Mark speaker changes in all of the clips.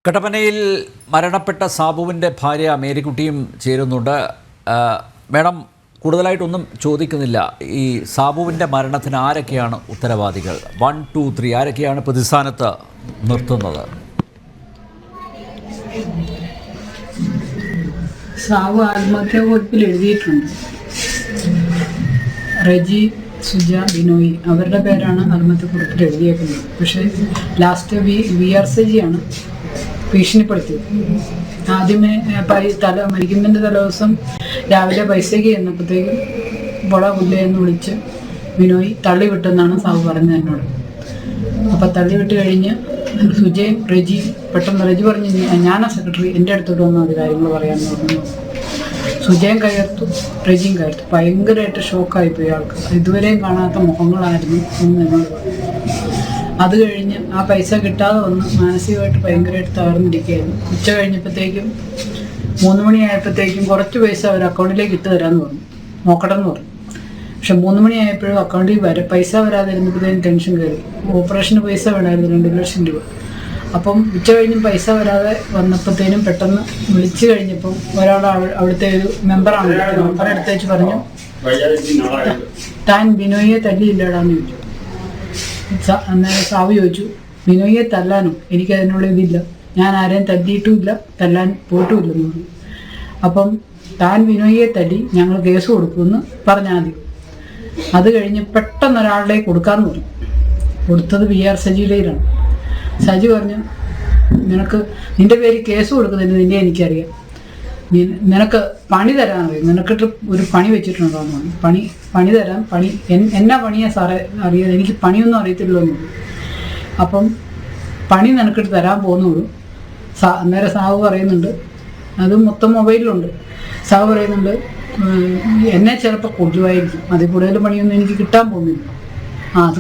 Speaker 1: കട്ടപ്പനയിൽ മരണപ്പെട്ട സാബുവിൻ്റെ ഭാര്യ മേരിക്കുട്ടിയും ചേരുന്നുണ്ട്. മാഡം, കൂടുതലായിട്ടൊന്നും ചോദിക്കുന്നില്ല. ഈ സാബുവിൻ്റെ മരണത്തിന് ആരൊക്കെയാണ് ഉത്തരവാദികൾ? 1, 2, 3 ആരൊക്കെയാണ് പ്രതിസ്ഥാനത്ത് നിർത്തുന്നത്?
Speaker 2: സാബു ആത്മഹത്യാക്കുറിപ്പിൽ എഴുതിയിട്ടുണ്ട്. റെജി, സുജ, ബിനോയ് അവരുടെ പേരാണ് ആത്മഹത്യാക്കുറിപ്പിൽ എഴുതിയേക്കുന്നത്. പക്ഷേ ലാസ്റ്റ് VRCG ആണ് ഭീഷണിപ്പെടുത്തിയത്. ആദ്യമേ മരിക്കുന്നതിൻ്റെ തലേദിവസം രാവിലെ പൈസയ്ക്ക് ചെന്നപ്പോഴത്തേക്കും പുല്ലേന്ന് വിളിച്ച് ബിനോയ് തള്ളിവിട്ടെന്നാണ് സാബു പറഞ്ഞത് എന്നോട്. അപ്പം തള്ളിവിട്ട് കഴിഞ്ഞ് സുജയും റെജിയും പെട്ടെന്ന് റെജി പറഞ്ഞ് ഞാനാ സെക്രട്ടറി, എൻ്റെ അടുത്തോട്ട് വന്നാൽ അത് കാര്യങ്ങൾ പറയാമെന്ന് പറഞ്ഞു. സുജയും കയർത്തു, റെജിയും കയർത്തു. ഭയങ്കരമായിട്ട് ഷോക്കായിപ്പോയി ആൾക്ക്. ഇതുവരെയും കാണാത്ത മുഖങ്ങളായിരുന്നു എന്ന് എന്നോട് പറഞ്ഞു. അത് കഴിഞ്ഞ് ആ പൈസ കിട്ടാതെ വന്ന് മാനസികമായിട്ട് ഭയങ്കരമായിട്ട് തകർന്നിരിക്കുകയായിരുന്നു. ഉച്ച കഴിഞ്ഞപ്പോഴത്തേക്കും 3 മണിയായപ്പോഴത്തേക്കും കുറച്ച് പൈസ അവർ അക്കൗണ്ടിലേക്ക് ഇട്ട് തരാമെന്ന് പറഞ്ഞു, നോക്കണമെന്ന് പറഞ്ഞു. പക്ഷെ 3 മണിയായപ്പോഴും അക്കൗണ്ടിൽ പൈസ വരാതിരുന്നപ്പോഴത്തേക്കും ടെൻഷൻ കയറി. ഓപ്പറേഷന് പൈസ വേണമായിരുന്നു 2 ലക്ഷം രൂപ. അപ്പം ഉച്ച കഴിഞ്ഞും പൈസ വരാതെ വന്നപ്പോഴത്തേനും പെട്ടെന്ന് വിളിച്ചു കഴിഞ്ഞപ്പം ഒരാൾ അവിടുത്തെ ഒരു മെമ്പറാണ്, മെമ്പറെ അടുത്തേച്ച് പറഞ്ഞു, താൻ ബിനോയെ തല്ലിയില്ലടാന്ന് ചോദിച്ചു. അന്നേരം സാബു ചോദിച്ചു, ബിനോയെ തല്ലാനോ? എനിക്കതിനുള്ള ഇതില്ല, ഞാൻ ആരെയും തല്ലിയിട്ടുമില്ല, തല്ലാൻ പോയിട്ടുമില്ലെന്ന് പറഞ്ഞു. അപ്പം താൻ ബിനോയെ തല്ലി, ഞങ്ങൾ കേസ് കൊടുക്കുമെന്ന് പറഞ്ഞ ആദ്യം. അത് കഴിഞ്ഞ് പെട്ടെന്ന് ഒരാളുടെ കൊടുക്കാമെന്ന് പറഞ്ഞു. കൊടുത്തത് VRCGയുടെയിലാണ്. സജി പറഞ്ഞു, നിന്റെ പേര് കേസ് കൊടുക്കുന്നതിന് നിന്നെ എനിക്കറിയാം, നിനക്ക് പണി തരാൻ അറിയാം, നിനക്കിട്ട് ഒരു പണി വെച്ചിട്ടുണ്ടോ എന്ന് പറഞ്ഞു. പണി തരാൻ, എന്നാ പണിയാ സാറേ അറിയാതെ, എനിക്ക് പണിയൊന്നും അറിയത്തില്ലോ എന്ന് പറഞ്ഞു. അപ്പം പണി നിനക്കിട്ട് തരാൻ പോകുന്നുള്ളൂ. അന്നേരം സാബു പറയുന്നുണ്ട്, അത് മൊത്തം മൊബൈലിലുണ്ട്. സാബു പറയുന്നുണ്ട്, എന്നെ ചിലപ്പോൾ കൊല്ലുമായിരിക്കും, അതിൽ കൂടുതൽ പണിയൊന്നും എനിക്ക് കിട്ടാൻ പോകുന്നില്ല. അത്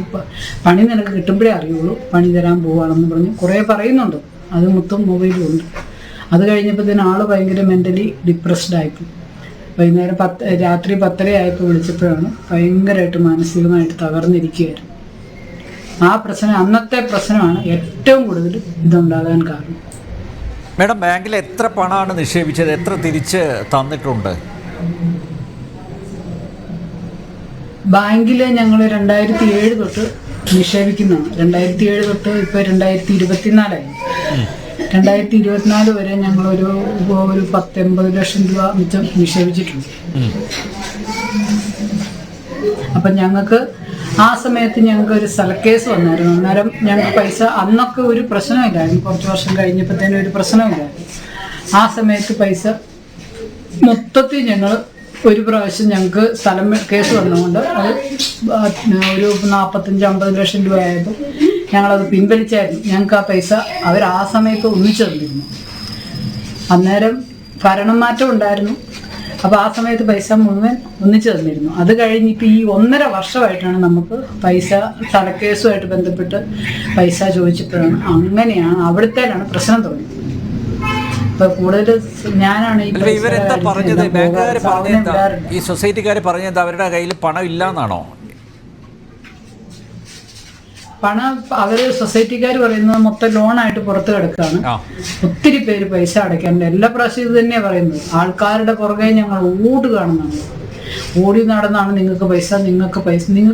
Speaker 2: പണി നിനക്ക് കിട്ടുമ്പോഴേ അറിയുള്ളൂ, പണി തരാൻ പോവുകയാണെന്ന് പറഞ്ഞ് കുറേ പറയുന്നുണ്ട്. അത് മൊത്തം മൊബൈലിലുണ്ട്. അത് കഴിഞ്ഞപ്പോഴത്തേന് ആൾ ഭയങ്കര മെൻ്റലി ഡിപ്രസ്ഡ് ആയിപ്പോയി. വൈകുന്നേരം രാത്രി 10:30 ആയപ്പോൾ വിളിച്ചപ്പോഴാണ് ഭയങ്കരമായിട്ട് മാനസികമായിട്ട് തകർന്നിരിക്കുകയായിരുന്നു. ആ പ്രശ്നം, അന്നത്തെ പ്രശ്നമാണ് ഏറ്റവും കൂടുതൽ ഇതുണ്ടാകാൻ കാരണം.
Speaker 1: മാഡം, ബാങ്കിൽ എത്ര പണമാണ് നിക്ഷേപിച്ചത്? എത്ര തിരിച്ച് തന്നിട്ടുണ്ട്?
Speaker 2: ബാങ്കിൽ ഞങ്ങൾ 2007 തൊട്ട് നിക്ഷേപിക്കുന്നതാണ്. 2007 തൊട്ട് ഇപ്പോൾ 2024 2024 വരെ ഞങ്ങളൊരു 80 ലക്ഷം രൂപ മിച്ചം നിക്ഷേപിച്ചിട്ടുണ്ട്. അപ്പം ഞങ്ങൾക്ക് ആ സമയത്ത് ഞങ്ങൾക്ക് ഒരു സ്ഥലക്കേസ് വന്നായിരുന്നു. അന്നേരം ഞങ്ങൾക്ക് പൈസ അന്നൊക്കെ ഒരു പ്രശ്നമില്ലായിരുന്നു. കുറച്ച് വർഷം കഴിഞ്ഞപ്പോഴത്തേനും ഒരു പ്രശ്നമില്ലായിരുന്നു. ആ സമയത്ത് പൈസ മൊത്തത്തിൽ ഞങ്ങൾ ഒരു പ്രാവശ്യം ഞങ്ങൾക്ക് സ്ഥലം കേസ് വന്നുകൊണ്ട് അത് ഒരു 45-50 ലക്ഷം രൂപ ആയപ്പോൾ ഞങ്ങളത് പിൻവലിച്ചായിരുന്നു. ഞങ്ങൾക്ക് ആ പൈസ അവർ ആ സമയത്ത് ഒന്നിച്ചു തന്നിരുന്നു. അന്നേരം ഭരണം മാറ്റം ഉണ്ടായിരുന്നു. അപ്പോൾ ആ സമയത്ത് പൈസ മുഴുവൻ ഒന്നിച്ചു തന്നിരുന്നു. അത് കഴിഞ്ഞ് ഇപ്പോൾ ഈ 1.5 വർഷമായിട്ടാണ് നമുക്ക് പൈസ സ്ഥലക്കേസുമായിട്ട് ബന്ധപ്പെട്ട് പൈസ ചോദിച്ചപ്പോഴാണ്, അങ്ങനെയാണ് അവിടുത്തേലാണ് പ്രശ്നം തുടങ്ങിയത്. കൂടുതൽ ഞാനാണ്
Speaker 1: ഇവരെന്താ പറഞ്ഞത്? ബാങ്കുകാർ പറഞ്ഞത്, ഈ സൊസൈറ്റിക്കാർ പറഞ്ഞത് അവരുടെ കയ്യിൽ പണം ഇല്ലാന്നാണോ?
Speaker 2: പണം അവർ സൊസൈറ്റിക്കാർ പറയുന്നത് മൊത്തം ലോണായിട്ട് പുറത്ത് കിടക്കുകയാണ്. ഒത്തിരി പേര് പൈസ അടയ്ക്കാറുണ്ട്. എല്ലാ പ്രാവശ്യം ഇത് തന്നെയാണ് പറയുന്നത്. ആൾക്കാരുടെ പുറകെ ഞങ്ങൾ കാണുന്നതാണ്. ഓടി നടന്നാണ് നിങ്ങൾക്ക്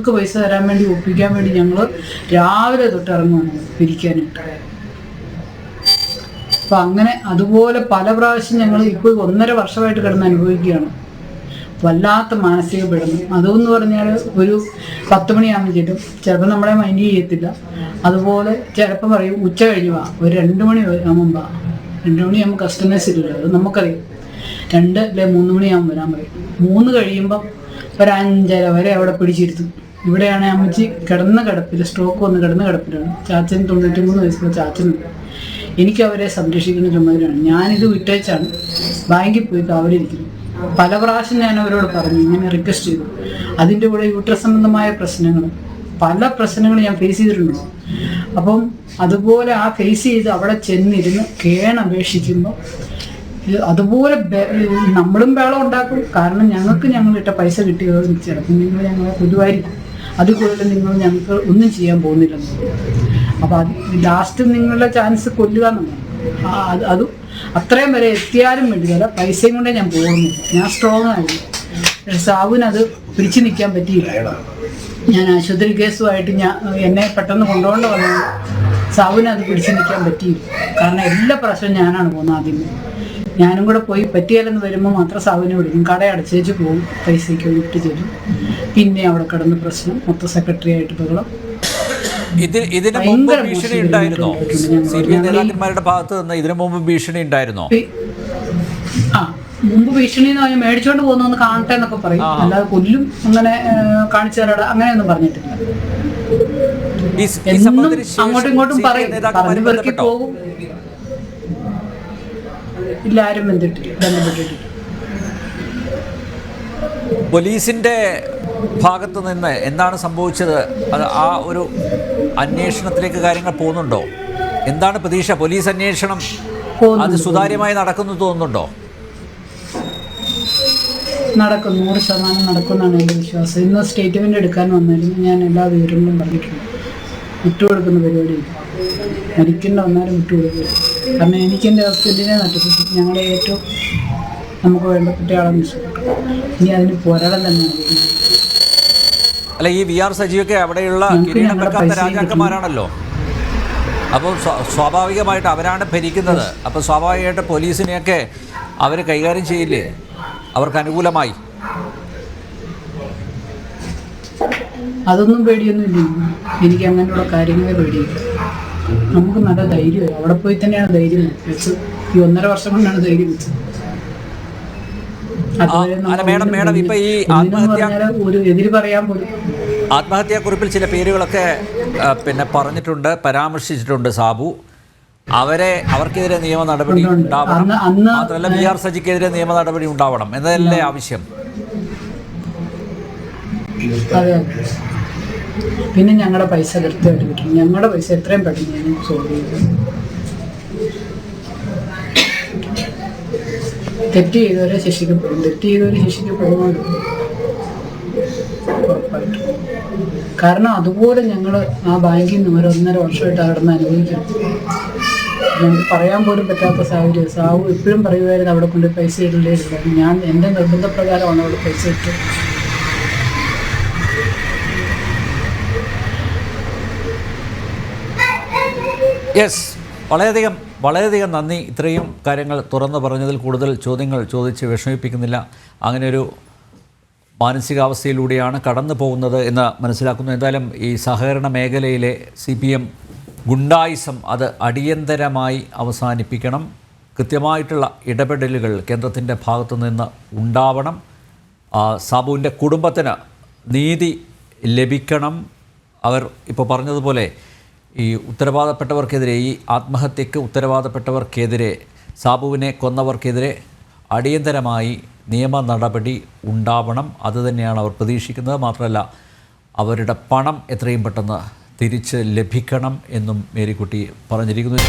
Speaker 2: പൈസ തരാൻ വേണ്ടി, ഒപ്പിക്കാൻ വേണ്ടി ഞങ്ങൾ രാവിലെ തൊട്ട് ഇറങ്ങുകയാണ് പിരിക്കാനായിട്ട്. അപ്പം അങ്ങനെ അതുപോലെ പല പ്രാവശ്യം ഞങ്ങൾ ഇപ്പോൾ 1.5 വർഷമായിട്ട് കിടന്ന് അനുഭവിക്കുകയാണ്. വല്ലാത്ത മാനസിക പീഡനം. അതെന്ന് പറഞ്ഞാൽ ഒരു 10 മണിയാകുമ്പോൾ ചെല്ലും, ചിലപ്പോൾ നമ്മളെ മൈൻഡ് ചെയ്യത്തില്ല. അതുപോലെ ചിലപ്പോൾ പറയും ഉച്ച കഴിഞ്ഞ് വാ, ഒരു 2 മണി ആകുമ്പോൾ വാ. 2 മണിയാകുമ്പോൾ കസ്റ്റമേഴ്സ് ഇല്ലല്ലോ, അത് നമുക്കറിയാം. 2 അല്ലെ 3 മണിയാകുമ്പോൾ വരാൻ പറയും. 3 കഴിയുമ്പം ഒരു 5:30 വരെ അവിടെ പിടിച്ചിരുത്തും. ഇവിടെയാണ് അമ്മച്ചി കിടപ്പിൽ, സ്ട്രോക്ക് വന്ന് കിടപ്പിലാണ്. ചാച്ചൻ 93 വയസ്സുള്ള ചാച്ചനുണ്ട്. എനിക്ക് അവരെ സംരക്ഷിക്കുന്ന ചുമതലയാണ്. ഞാനിത് വിട്ടേച്ചാണ് ബാങ്കിൽ പോയി കാവലിരിക്കുന്നത്. പല പ്രാവശ്യം ഞാൻ അവരോട് പറഞ്ഞു, ഇങ്ങനെ റിക്വസ്റ്റ് ചെയ്തു. അതിൻ്റെ കൂടെ യൂട്രസ് സംബന്ധമായ പല പ്രശ്നങ്ങൾ ഞാൻ ഫേസ് ചെയ്തിട്ടുണ്ട്. അപ്പം അതുപോലെ ആ ഫേസ് ചെയ്ത് അവിടെ ചെന്നിരുന്ന് കേണപേക്ഷിക്കുമ്പോൾ അതുപോലെ നമ്മളും ബേളം ഉണ്ടാക്കും. കാരണം ഞങ്ങളിട്ട പൈസ കിട്ടിയത് ചിലപ്പോൾ നിങ്ങൾ ഞങ്ങളെ കൊല്ലുമായിരിക്കും, അതിൽ കൂടുതൽ ഞങ്ങൾക്ക് ഒന്നും ചെയ്യാൻ പോകുന്നില്ലെന്ന്. അപ്പോൾ അത് ലാസ്റ്റ് നിങ്ങളുടെ ചാൻസ് കൊല്ലുക എന്നുള്ളതാണ്. അതും അത്രയും വരെ എത്തിയാലും വേണ്ടിയല്ല, പൈസയും കൊണ്ടേ ഞാൻ പോകുന്നു. ഞാൻ സ്ട്രോങ് ആയിരുന്നു. പക്ഷെ സാബുവിനത് പിടിച്ചു നിൽക്കാൻ പറ്റിയില്ല. ഞാൻ ആശുപത്രി കേസുമായിട്ട് എന്നെ പെട്ടെന്ന് കൊണ്ടുകൊണ്ട് വന്നു. സാബുവിനത് പിടിച്ചു നിൽക്കാൻ പറ്റിയില്ല. കാരണം എല്ലാ പ്രാവശ്യവും ഞാനാണ് പോകുന്നത്. ആദ്യമേ ഞാനും കൂടെ പോയി പറ്റിയാലെന്ന് വരുമ്പോൾ മാത്രം സാബുവിനെ വിളിക്കും. കട അടച്ചേച്ച് പോകും, പൈസയ്ക്ക് വിട്ട് ചെല്ലും. പിന്നെ അവിടെ കിടന്ന് പ്രശ്നം, മൊത്തം സെക്രട്ടറി ആയിട്ട് ബഹളം.
Speaker 1: ഇതിന് മുമ്പ് ഭീഷണി ഉണ്ടായിരുന്നോ? CPM നേതാക്കന്മാരുടെ ഭാഗത്ത് നിന്ന് ഇതിനു മുമ്പ് ഭീഷണി ഉണ്ടായിരുന്നോ?
Speaker 2: മുമ്പ് ഭീഷണി എന്ന് പറഞ്ഞാൽ മേടിച്ചോണ്ട് പോകുന്നൊന്ന് കാണട്ടെ എന്നൊക്കെ പറയും. അല്ലാതെ കൊല്ലും അങ്ങനെ കാണിച്ചു തരാടാ അങ്ങനെയൊന്നും പറഞ്ഞിട്ടില്ല. എന്നും അങ്ങോട്ടും ഇങ്ങോട്ടും പറയും, പറഞ്ഞു പെറുക്കി പോകും. ഇല്ല, ആരും ബന്ധപ്പെട്ടിട്ടില്ല.
Speaker 1: പോലീസിന്റെ ഭാഗത്ത് നിന്ന് എന്താണ് സംഭവിച്ചത്? അത് ആ ഒരു അന്വേഷണത്തിലേക്ക് കാര്യങ്ങൾ പോകുന്നുണ്ടോ? എന്താണ് പ്രതീക്ഷ? പോലീസ് അന്വേഷണം അത് സുതാര്യമായി നടക്കുന്നു തോന്നുന്നുണ്ടോ?
Speaker 2: നടക്കും, 100% നടക്കുമെന്നാണ് എൻ്റെ വിശ്വാസം. ഇന്ന് സ്റ്റേറ്റ്മെന്റ് എടുക്കാൻ വന്നായിരുന്നു. ഞാൻ എല്ലാ വിവരങ്ങളും പറഞ്ഞിട്ടുണ്ട്. വിട്ടുകൊടുക്കുന്ന പരിപാടിയില്ല. മരിക്കേണ്ട വന്നാലും വിട്ടുകൊടുക്കില്ല. കാരണം എനിക്ക് എൻ്റെ ഹസ്ബൻഡിനെ നഷ്ടപ്പെട്ടു. ഞങ്ങളെ ഏറ്റവും നമുക്ക് വേണ്ടപ്പെട്ട ആളെ നഷ്ടപ്പെട്ടു. ഇനി അതിന് പോരാടം തന്നെയാണ്.
Speaker 1: അല്ല, ഈ VR സജീവൊക്കെ അവിടെയുള്ള കിരീടം വെക്കാത്ത രാജാക്കന്മാരാണല്ലോ. അപ്പോൾ സ്വാഭാവികമായിട്ട് അവരാണ് ഭരിക്കുന്നത്. അപ്പോൾ സ്വാഭാവികമായിട്ട് പോലീസിനെയൊക്കെ അവർ കൈകാര്യം ചെയ്യില്ലേ അവർക്ക് അനുകൂലമായി?
Speaker 2: അതൊന്നും പേടിയൊന്നുമില്ല. എനിക്ക് അങ്ങനെയുള്ള കാര്യങ്ങളെ പേടിയില്ല. നമുക്ക് നല്ല ധൈര്യമായി. അവിടെ പോയി തന്നെയാണ് ധൈര്യം വെച്ചത്. ഈ 1.5 വർഷം കൊണ്ടാണ് ധൈര്യം വെച്ചത്. ഒരു എതിര് പറയാൻ പോലും.
Speaker 1: ആത്മഹത്യാക്കുറിപ്പിൽ ചില പേരുകളൊക്കെ പറഞ്ഞിട്ടുണ്ട്, പരാമർശിച്ചിട്ടുണ്ട് സാബു. അവർക്കെതിരെ നിയമ നടപടി ഉണ്ടാവണം. മാത്രമല്ല VR സജിക്കെതിരെ നിയമ നടപടി ഉണ്ടാവണം എന്നതല്ലേ ആവശ്യം?
Speaker 2: അതെ. പിന്നെ ഞങ്ങളുടെ പൈസ കൃത്യമായിട്ട് കിട്ടും. ഞങ്ങളുടെ പൈസ എത്രയും പെട്ടെന്ന് ഞാൻ സോൾവ് ചെയ്തു. തെറ്റ് ചെയ്തവരെ ശിക്ഷിക്കപ്പെടും. തെറ്റ് ചെയ്തവരെ ശിക്ഷിക്കപ്പെടുന്നുണ്ട് ഉറപ്പായിട്ടും. കാരണം അതുപോലെ ഞങ്ങൾ ആ ബാങ്കിൽ നിന്ന് 1.5 വർഷമായിട്ട് അവിടെ അനുഭവിക്കണം. ഞങ്ങൾക്ക് പറയാൻ പോലും പറ്റാത്ത സാഹചര്യം. സാവു എപ്പോഴും പറയുമായിരുന്നു അവിടെ കൊണ്ട് പൈസ ഇടലേ ഇല്ല. ഞാൻ എൻ്റെ നിർബന്ധപ്രകാരമാണ് അവിടെ പൈസ ഇട്ടത്.
Speaker 1: യെസ്, വളരെയധികം നന്ദി. ഇത്രയും കാര്യങ്ങൾ തുറന്നു പറഞ്ഞതിൽ കൂടുതൽ ചോദ്യങ്ങൾ ചോദിച്ച് വിഷമിപ്പിക്കുന്നില്ല. അങ്ങനെയൊരു മാനസികാവസ്ഥയിലൂടെയാണ് കടന്നു പോകുന്നത് എന്ന് മനസ്സിലാക്കുന്നു. എന്തായാലും ഈ സഹകരണ മേഖലയിലെ CPM ഗുണ്ടായിസം അത് അടിയന്തരമായി അവസാനിപ്പിക്കണം. കൃത്യമായിട്ടുള്ള ഇടപെടലുകൾ കേന്ദ്രത്തിൻ്റെ ഭാഗത്തു നിന്ന് ഉണ്ടാവണം. സാബുവിൻ്റെ കുടുംബത്തിന് നീതി ലഭിക്കണം. അവർ ഇപ്പോൾ പറഞ്ഞതുപോലെ ഈ ഉത്തരവാദപ്പെട്ടവർക്കെതിരെ, ഈ ആത്മഹത്യക്ക് ഉത്തരവാദപ്പെട്ടവർക്കെതിരെ, സാബുവിനെ കൊന്നവർക്കെതിരെ അടിയന്തരമായി നിയമ നടപടി ഉണ്ടാവണം. അതുതന്നെയാണ് അവർ പ്രതീക്ഷിക്കുന്നത്. മാത്രമല്ല അവരുടെ പണം എത്രയും പെട്ടെന്ന് തിരിച്ച് ലഭിക്കണം എന്നും മേരിക്കുട്ടി പറഞ്ഞിരിക്കുന്നു.